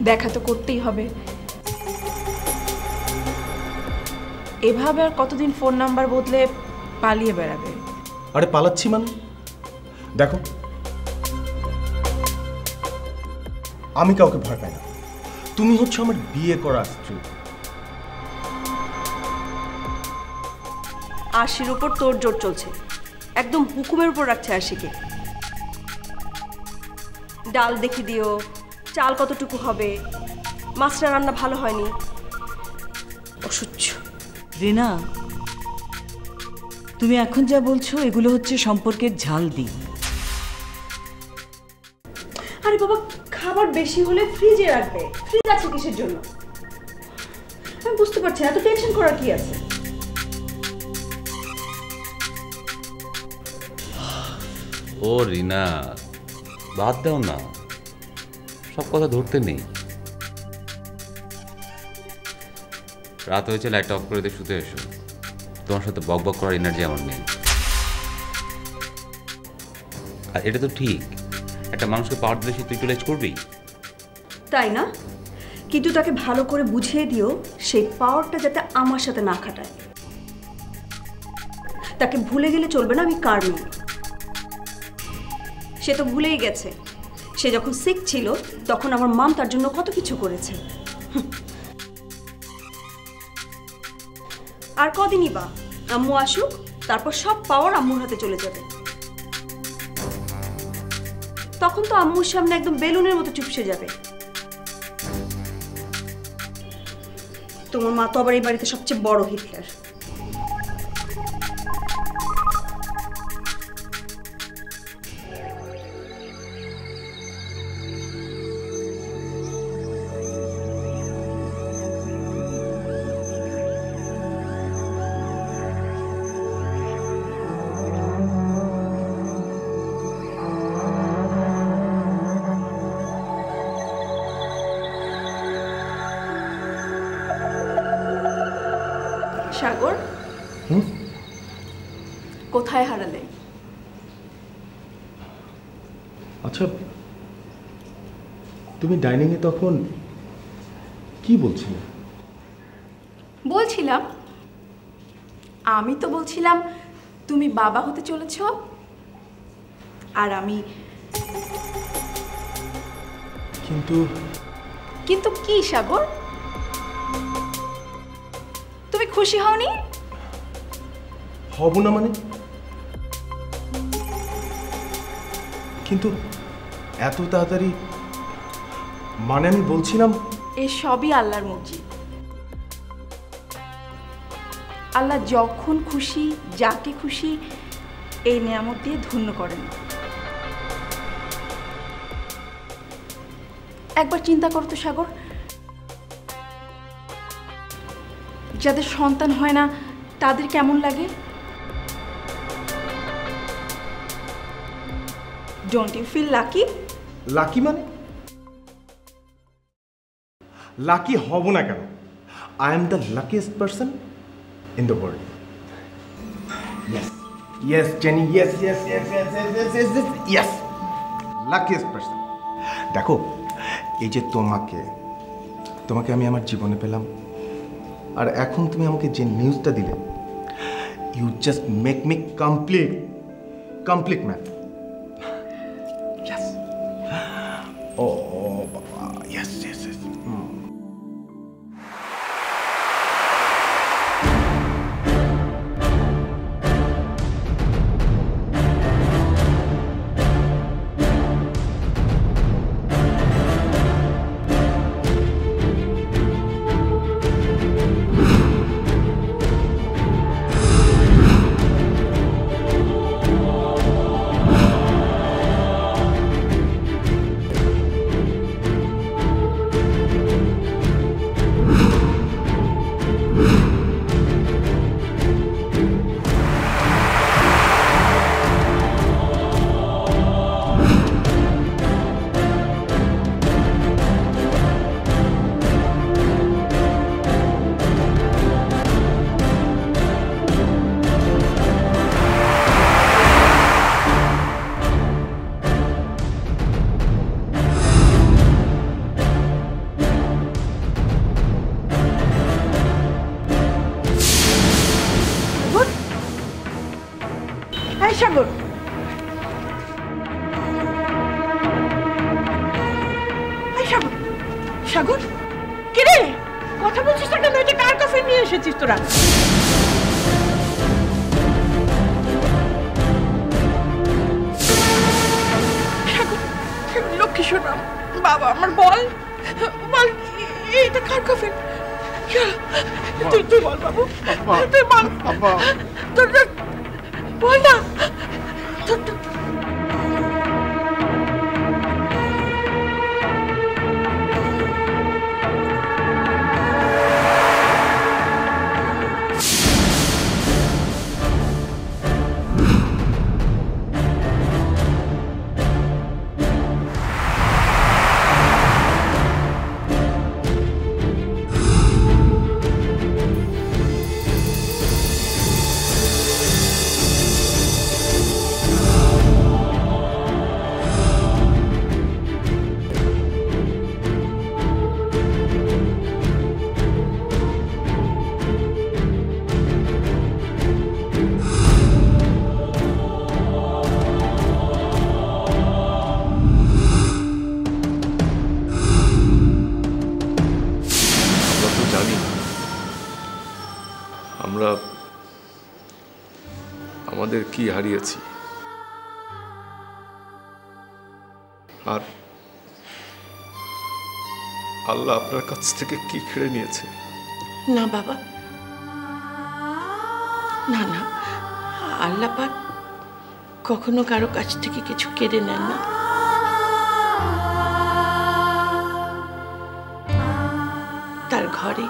দেখা তো করতেই হবে। এভাবে আর কতদিন ফোন নাম্বার বদলে পালিয়ে বেড়াবে? আরে পালাচ্ছি মানে? দেখো, আমি কাউকে ভয় পাই না। তুমি হচ্ছে আমার বিয়ে করা স্ত্রী। আশির উপর তোর জোর চলছে, একদম হুকুমের উপর রাখছে আশিকে। ডাল দেখি দিও, চাল কতটুকু হবে, মাছটা রান্না ভালো হয়নি, অসহ্য। রিনা, তুমি এখন যা বলছো এগুলো হচ্ছে সম্পর্কের ঝাল দিই। আরে বাবা, খাবার বেশি হলে ফ্রিজে রাখবে, ফ্রিজ আছে কিসের জন্য? আমি বুঝতে পারছি, এত টেনশন করার কি আছে? ও রিনা, বাদ দাও না, সব কথা ধরতে নেই। রাত হয়েছে, লাইট অফ করে দিয়ে শুতে এসো। তোমার সাথে বক বক করার এনার্জি আমার নেই। আর এটা তো ঠিক, একটা মানুষকে পাওয়ার দিলে সে তুই ইউটিলাইজ করবি, তাই না? কিন্তু তাকে ভালো করে বুঝিয়ে দিও সেই পাওয়ারটা যাতে আমার সাথে না খাটায়। তাকে ভুলে গেলে চলবে না আমি কার মেয়ে। সে তো ভুলেই গেছে, সে যখন সিক ছিল তখন আমার মাম তার জন্য কত কিছু করেছে। আর কদিনই বা, আম্মু আসুক, তারপর সব পাওয়ার আম্মুর হাতে চলে যাবে। তখন তো আম্মুর সামনে একদম বেলুনের মতো চুপসে যাবে। তোমার মা তো আবার এই বাড়িতে সবচেয়ে বড় হিটলার। সাগর, কোথায় হারালে? আচ্ছা, তুমি ডাইনিং এ তখন কি বলছিলে? বলছিলাম, আমি তো বলছিলাম তুমি বাবা হতে চলেছ, আর আমি। কিন্তু কিন্তু কি সাগর, তুমি খুশি হওনি? হব না মানে? কিন্তু এত তাড়াতাড়ি মানে? আমি বলছিলাম এই সবই আল্লাহর মর্জি। আল্লাহ যখন খুশি যাকে খুশি এই নিয়ামত দিয়ে ধন্য করেন। একবার চিন্তা করো তো সাগর, যাদের সন্তান হয় না তাদের কেমন লাগে? Don't you feel lucky? Lucky মানে? লাকি হব না কেন? I am the luckiest person in the world. Yes yes Jenny, yes yes yes yes yes yes yes yes, luckiest person. দেখো, এই যে তোমাকে আমি আমার জীবনে পেলাম, আর এখন তুমি আমাকে যে নিউজটা দিলে, you just make me complete man. ও বাবা, yes yes yes. Sagar, Sagar, Sagar, কে রে? কথা বলছিস না কেন? এটা কার কফিন নিয়ে এসেছিস তোরা? লক্ষ্মী শোনা, বাবা আমার, বল বল, এটা কার কফিন? তুই বল বাবু, তুই বল, তোর বল না। আমরা আমাদের কি হারিয়েছি, আর আল্লাহ আপনার কাছ থেকে কি কেড়ে নিয়েছে? না বাবা, না না, আল্লাহ পাক কখনো কারো কাছ থেকে কিছু কেড়ে নেন না। তার ঘরে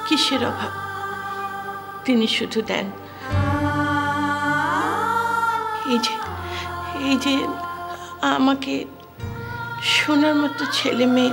কিসের অভাব, তিনি শুধু দেন। এই যে আমাকে সোনার মতো ছেলে মেয়ে,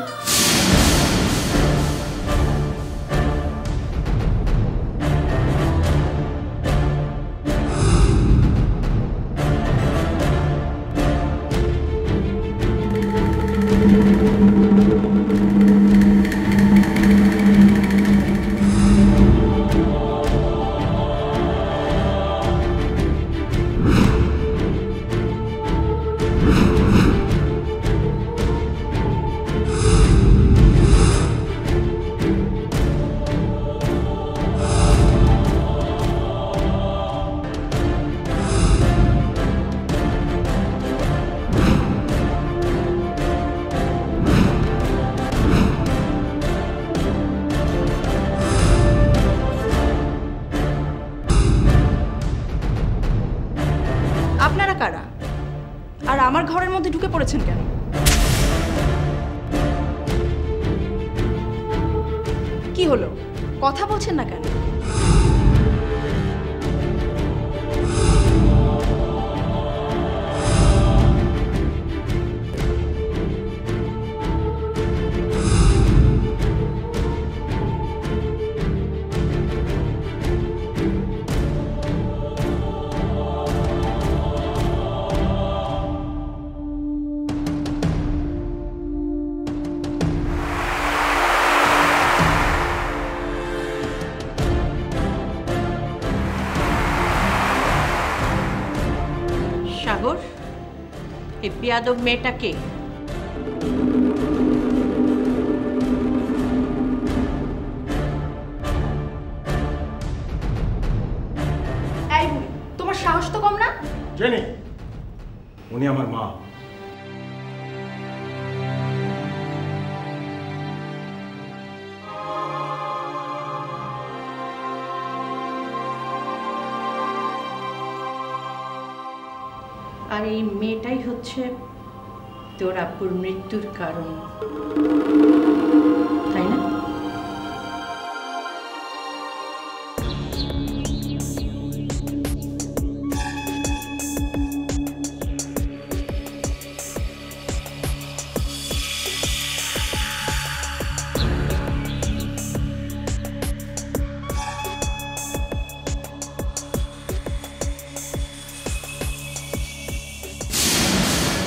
আপনারা কারা? আর আমার ঘরের মধ্যে ঢুকে পড়েছেন কেন? কি হলো, কথা বলছেন না কেন? সাগর, এই বেয়াদব মেয়েটাকে এই বুড়ি, তোমার সাহস তো কম না? জেনি, উনি আমার মা। আর এই মেয়েটাই হচ্ছে তোর আব্বুর মৃত্যুর কারণ, তাই না?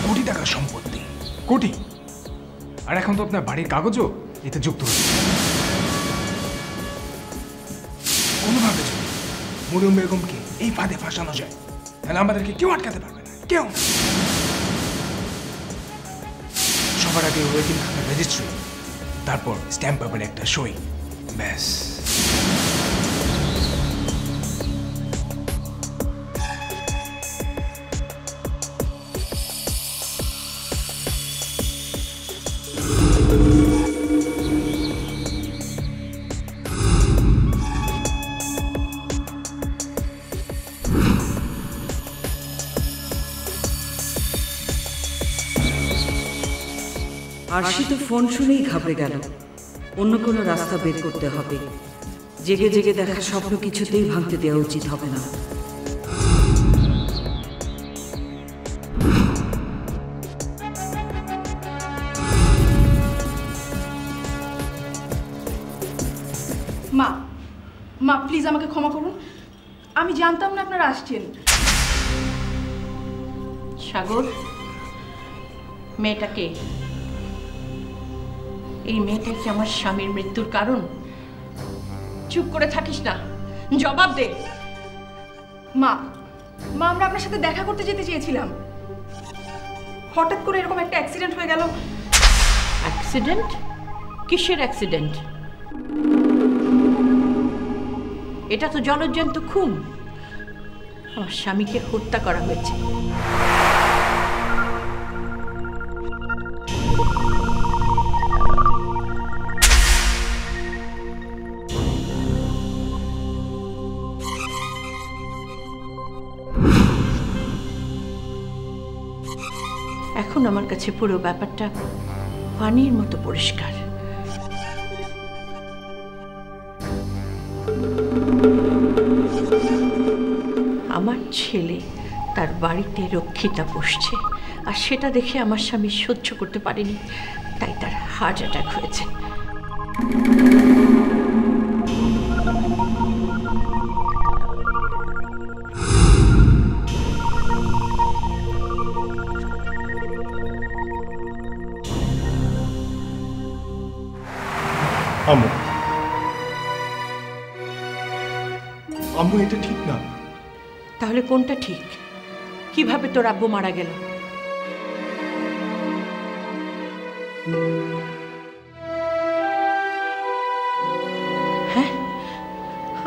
কোটি টাকার সম্পত্তি, কোটি। আর এখন তো আপনার বাড়ির কাগজও এতে যুক্ত হয়েছে। কোনোভাবে যদি মরিয়ম বেগমকে এই ফাঁদে ফাঁসানো যায় তাহলে আমাদেরকে কেউ আটকাতে পারবে না, কেউ। সবার আগে ওয়েডিং খাতার রেজিস্ট্রি, তারপর স্ট্যাম্প পেপারে একটা সই, ব্যাস। আরশি তো ফোন শুনেই ঘাবড়ে গেল। অন্য কোনো রাস্তা বের করতে হবে। জেগে জেগে দেখা স্বপ্ন কিছুতেই ভাঙতে দেওয়া উচিত হবে না। মা, মা প্লিজ আমাকে ক্ষমা করুন, আমি জানতাম না আপনারা আসছেন। সাগর, মেয়েটাকে, এই মেয়েটা কি আমার স্বামীর মৃত্যুর কারণ? চুপ করে থাকিস না, জবাব দে। মা, মা আমরা আপনার সাথে দেখা করতে যেতে চেয়েছিলাম, হঠাৎ করে এরকম একটা অ্যাক্সিডেন্ট হয়ে গেল। অ্যাক্সিডেন্ট? কিসের অ্যাক্সিডেন্ট? এটা তো জলজ্যান্ত খুন। আমার স্বামীকে হত্যা করা হয়েছে। এখন আমার কাছে পুরো ব্যাপারটা পানির মতো পরিষ্কার। আমার ছেলে তার বাড়িতে রক্ষিতা বসছে, আর সেটা দেখে আমার স্বামী সহ্য করতে পারেনি, তাই তার হার্ট অ্যাটাক হয়েছে। আম্মু, আম্মু এটা ঠিক না। তাহলে কোনটা ঠিক? কিভাবে তোর আব্বু মারা গেল? হ্যাঁ,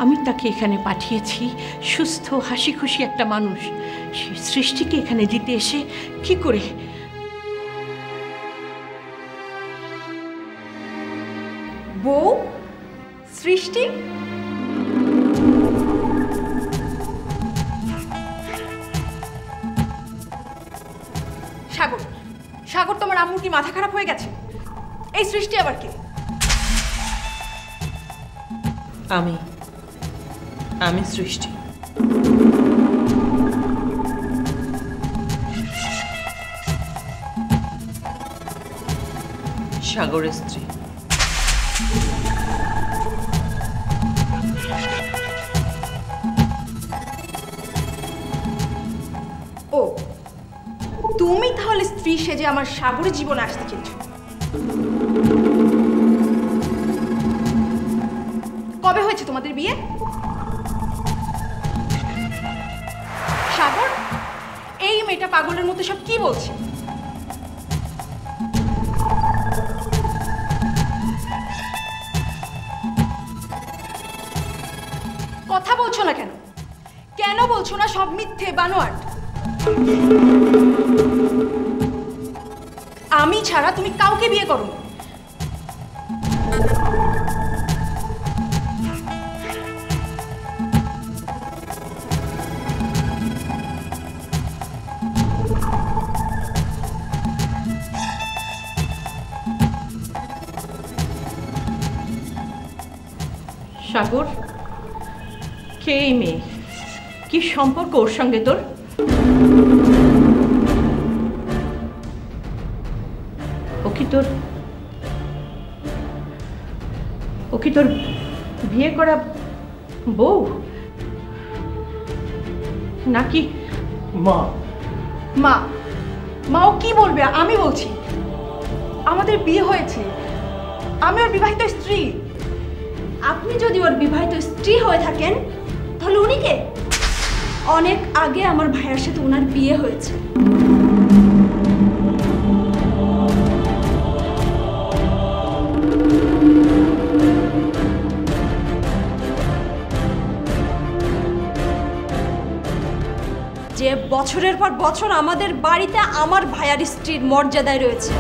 আমি তাকে এখানে পাঠিয়েছি, সুস্থ হাসি খুশি একটা মানুষ। সে সৃষ্টিকে এখানে দিতে এসে কি করে? বউ সৃষ্টি? সাগর, সাগর তোমার আম্মুর কি মাথা খারাপ হয়ে গেছে? এই সৃষ্টি আবার কে? আমি সৃষ্টি। সাগরের স্ত্রী। ও, তুমি তাহলে স্ত্রী সেজে আমার সাগরের জীবনে আসতে চেয়েছো? কবে হয়েছে তোমাদের বিয়ে? সাগর, এই মেয়েটা পাগলের মতো সব কি বলছে? কথা বলছো না কেন? কেন বলছো না সব মিথ্যে বানোয়াট? আমি ছাড়া তুমি কাউকে বিয়ে করো? সাগর, কে এই মেয়ে? কি সম্পর্ক ওর সঙ্গে তোর? ও কি তোর বিয়ে করা বউ নাকি? মা, মা, মা ও কি বলবে? আমি বলছি আমাদের বিয়ে হয়েছে, আমি ওর বিবাহিত স্ত্রী। আপনি যদি ওর বিবাহিত স্ত্রী হয়ে থাকেন তাহলে উনি কে? অনেক আগে আমার ভাইয়ের সাথে ওনার বিয়ে হয়েছে। যে বছরের পর বছর আমাদের বাড়িতে আমার ভাইয়ার স্ত্রীর মর্যাদায় রয়েছে।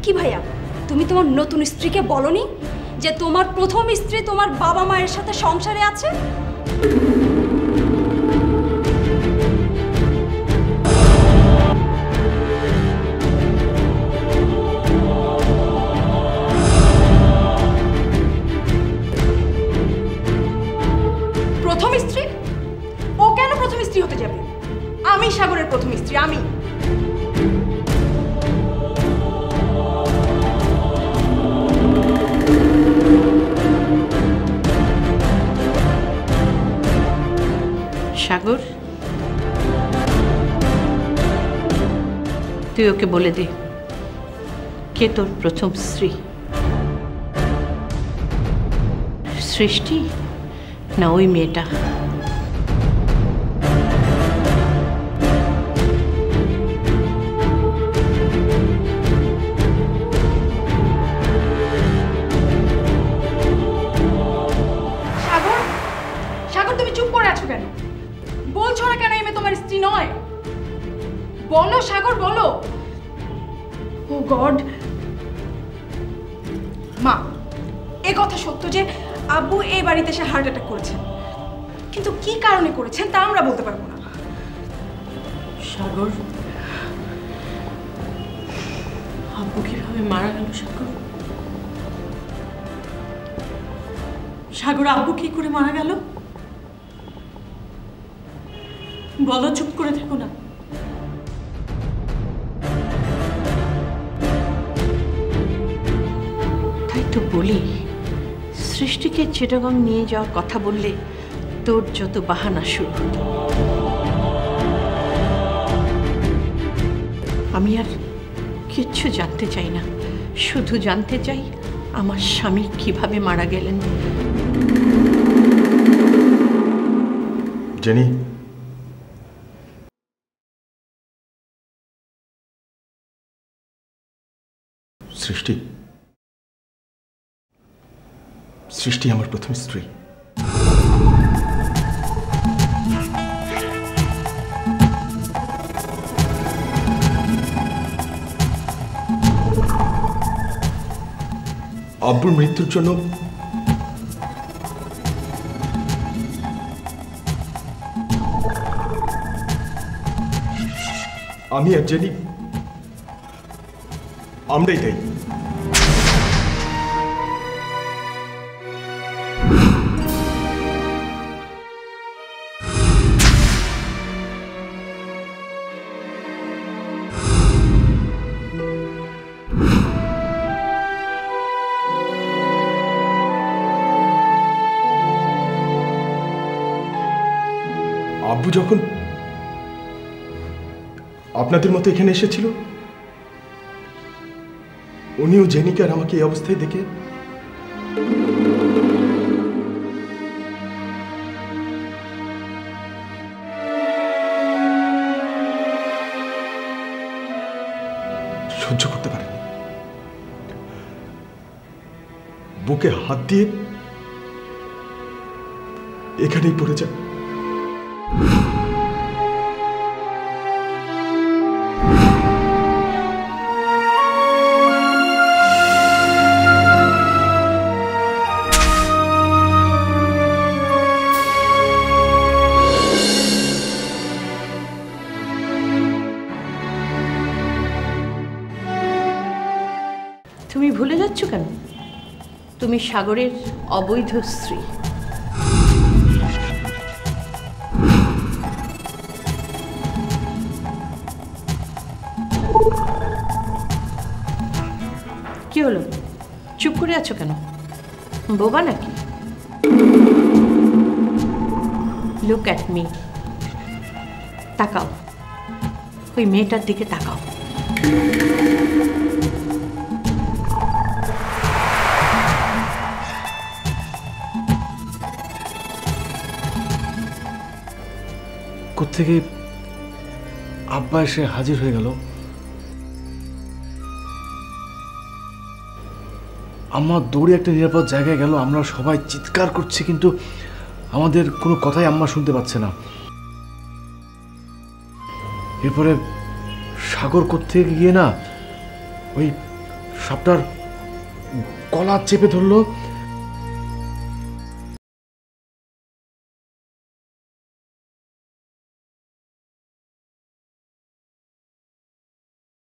কি ভাইয়া, তুমি তোমার নতুন স্ত্রীকে বলনি যে তোমার প্রথম স্ত্রী তোমার বাবা মায়ের সাথে সংসারে আছে? প্রথম স্ত্রী? ও কেন প্রথম স্ত্রী হতে যাবে? আমি সাগরের প্রথম স্ত্রী, আমি। সাগর, তুই ওকে বলে দে কে তোর প্রথম স্ত্রী, সৃষ্টি না ওই মেয়েটা? সাগর, সাগর তুমি চুপ করে আছো কেন? বলছো না কেন এই মেয়ে তোমার স্ত্রী নয়? বলো সাগর, বলো। ও গড। মা, এ কথা সত্য যে আব্বু এই বাড়িতে এসে হার্ট অ্যাটাক করেছেন, কিন্তু কি কারণে করেছেন তা আমরা বলতে পারবো না। সাগর, আব্বু কিভাবে মারা গেল? সাগর, সাগর আব্বু কি করে মারা গেল? বলো, চুপ করে থেকো না। তাই তো বলি, সৃষ্টিকে চিটাগং নিয়ে যাওয়ার কথা বললে তোর যত বাহানা শুরু হতো। আমি আর কিচ্ছু জানতে চাই না, শুধু জানতে চাই আমার স্বামী কিভাবে মারা গেলেন। জেনি, সৃষ্টি সৃষ্টি আমার প্রথম স্ত্রী। আব্বুর মৃত্যুর জন্য আমি আর জেনি আমরাই তাই। আব্বু যখন আপনাদের মতো এখানে এসেছিল, উনিও জেনিকে আর আমাকে এই অবস্থায় দেখে সহ্য করতে পারেনি। বুকে হাত দিয়ে এখানেই পড়ে যায়। তুমি ভুলে যাচ্ছ কেন? তুমি সাগরের অবৈধ স্ত্রী। কি হলো, চুপ করে আছো কেন? বোবা নাকি? লুক অ্যাট মি, তাকাও, ওই মেয়েটার দিকে তাকাও। থেকে আব্বা এসে হাজির হয়ে গেল। আম্মা দৌড়ে একটা নিরাপদ জায়গায় গেল। আমরা সবাই চিৎকার করছি, কিন্তু আমাদের কোনো কথাই আম্মা শুনতে পাচ্ছে না। এরপরে সাগর কোত্থেকে গিয়ে না ওই সাপটার গলা চেপে ধরলো,